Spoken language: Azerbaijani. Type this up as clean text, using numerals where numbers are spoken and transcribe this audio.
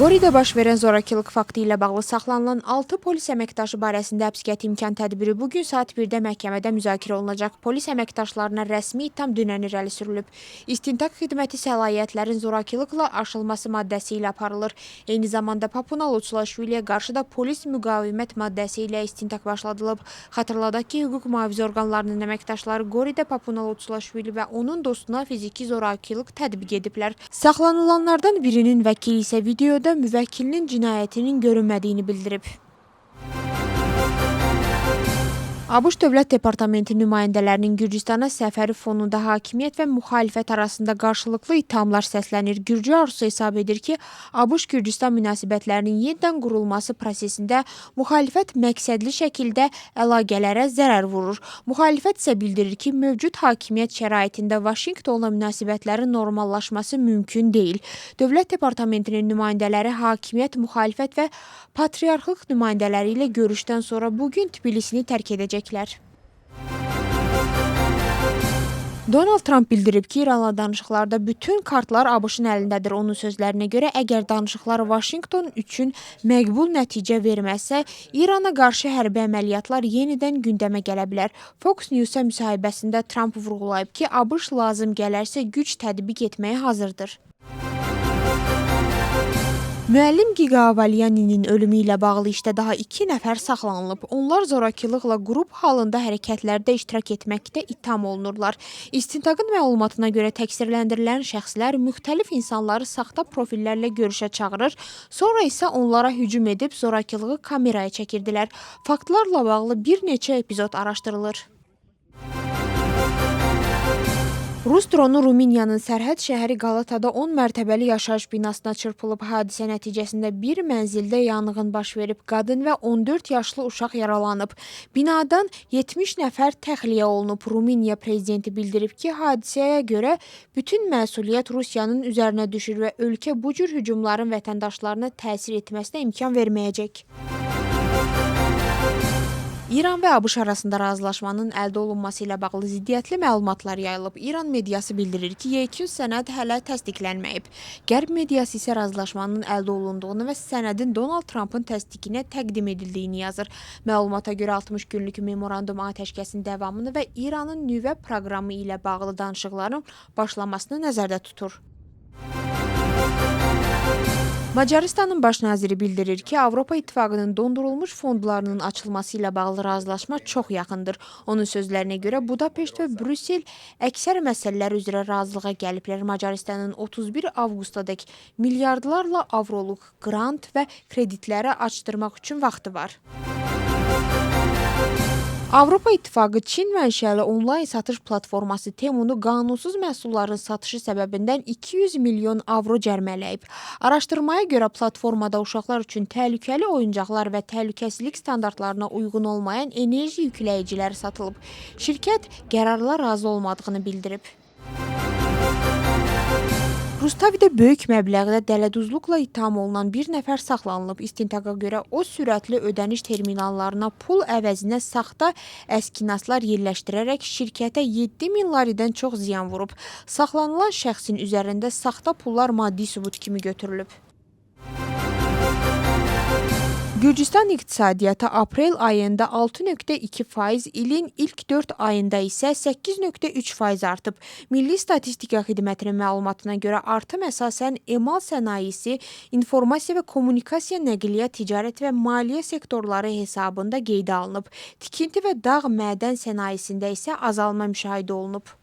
Qoridə baş verən zorakılıq faktı ilə bağlı saxlanılan 6 polis əməkdaşı barəsində həbs qəti imkan tədbiri bugün saat 1-də məhkəmədə müzakirə olunacaq. Polis əməkdaşlarına rəsmi ittiham dünən irəli sürülüb. İstintaq xidməti səlahiyyətlərin zorakılıqla aşılması maddəsi ilə aparılır. Eyni zamanda Papunal Uçulaşviliyə qarşı da polis müqavimət maddəsi ilə istintaq başladılıb. Xatırladaq ki, hüquq mühafizə orqanlarının əməkdaşları Qoridə Papunal Uçulaşvili və onun dostuna fiziki zorakılıq tətbiq ediblər. Saxlanılanlardan birinin vəkili isə videoda müvəkkilinin cinayətinin görünmədiyini bildirib. ABŞ Dövlət Departamenti nümayəndələrinin Gürcüstana səfəri fonunda hakimiyyət və müxalifət arasında qarşılıqlı ittihamlar səslənir. Gürcü arzusu hesab edir ki, ABŞ-Gürcüstan münasibətlərinin yenidən qurulması prosesində müxalifət məqsədli şəkildə əlaqələrə zərər vurur. Müxalifət isə bildirir ki, mövcud hakimiyyət şəraitində Vaşinqtonla münasibətlərin normallaşması mümkün deyil. Dövlət Departamentinin nümayəndələri hakimiyyət, müxalifət və patriarxlıq nümayəndələri ilə görüşdən sonra bugün Tbilisini tərk edəcəklər. Donald Trump bildirib ki, İranla danışıqlarda bütün kartlar ABŞ-ın əlindədir. Onun sözlərinə görə, əgər danışıqlar Vaşinqton üçün məqbul nəticə verməzsə, İrana qarşı hərbi əməliyyatlar yenidən gündəmə gələ bilər. Fox News-a müsahibəsində Trump vurğulayıb ki, ABŞ lazım gələrsə güc tətbiq etməyə hazırdır. Müəllim Giga Avalyaninin ölümü ilə bağlı işdə daha 2 nəfər saxlanılıb. Onlar zorakılıqla qrup halında hərəkətlərdə iştirak etməkdə ittiham olunurlar. İstintaqın məlumatına görə təqsirləndirilən şəxslər müxtəlif insanları saxta profillərlə görüşə çağırır, sonra isə onlara hücum edib zorakılığı kameraya çəkirdilər. Faktlarla bağlı bir neçə epizod araşdırılır. Rus dronu Rumıniyanın sərhəd şəhəri Qalatada 10 mərtəbəli yaşayış binasına çırpılıb. Hadisə nəticəsində bir mənzildə yanğın baş verib. Qadın və 14 yaşlı uşaq yaralanıb. Binadan 70 nəfər təxliyə olunub. Rumıniya prezidenti bildirib ki, hadisəyə görə bütün məsuliyyət Rusiyanın üzərinə düşür və ölkə bu cür hücumların vətəndaşlarına təsir etməsinə imkan verməyəcək. İran və ABŞ arasında razılaşmanın əldə olunması ilə bağlı ziddiyyətli məlumatlar yayılıb. İran mediası bildirir ki, yekun sənəd hələ təsdiqlənməyib. Qərb mediası isə razılaşmanın əldə olunduğunu və sənədin Donald Trumpın təsdiqinə təqdim edildiyini yazır. Məlumata görə 60 günlük memorandum atəşkəsin davamını və İranın nüvə proqramı ilə bağlı danışıqların başlamasını nəzərdə tutur. Macarıstanın baş naziri bildirir ki, Avropa İttifaqının dondurulmuş fondlarının açılması ilə bağlı razılaşma çox yaxındır. Onun sözlərinə görə Budapeşt və Brüssel əksər məsələlər üzrə razılığa gəliblər. Macarıstanın 31 avqustadək milyardlarla avroluq qrant və kreditləri açdırmaq üçün vaxtı var. Avropa İttifaqı Çin mənşəli onlayn satış platforması Temunu qanunsuz məhsulların satışı səbəbindən 200 milyon avro cərmələyib. Araşdırmaya görə platformada uşaqlar üçün təhlükəli oyuncaqlar və təhlükəsizlik standartlarına uyğun olmayan enerji yükləyicilər satılıb. Şirkət qərarla razı olmadığını bildirib. Rustavidə böyük məbləğdə dələduzluqla ittiham olunan bir nəfər saxlanılıb. İstintaqa görə o sürətli ödəniş terminallarına pul əvəzinə saxta əskinaslar yerləşdirərək şirkətə 7.000 laridən çox ziyan vurub. Saxlanılan şəxsin üzərində saxta pullar maddi sübut kimi götürülüb. Gürcüstan iqtisadiyyatı aprel ayında 6,2%, ilin ilk 4 ayında isə 8,3% artıb. Milli Statistika Xidmətinin məlumatına görə artım əsasən emal sənayesi, informasiya və kommunikasiya, nəqliyyat, ticarət və maliyyə sektorları hesabında qeydə alınıb. Tikinti və dağ mədən sənayesində isə azalma müşahidə olunub.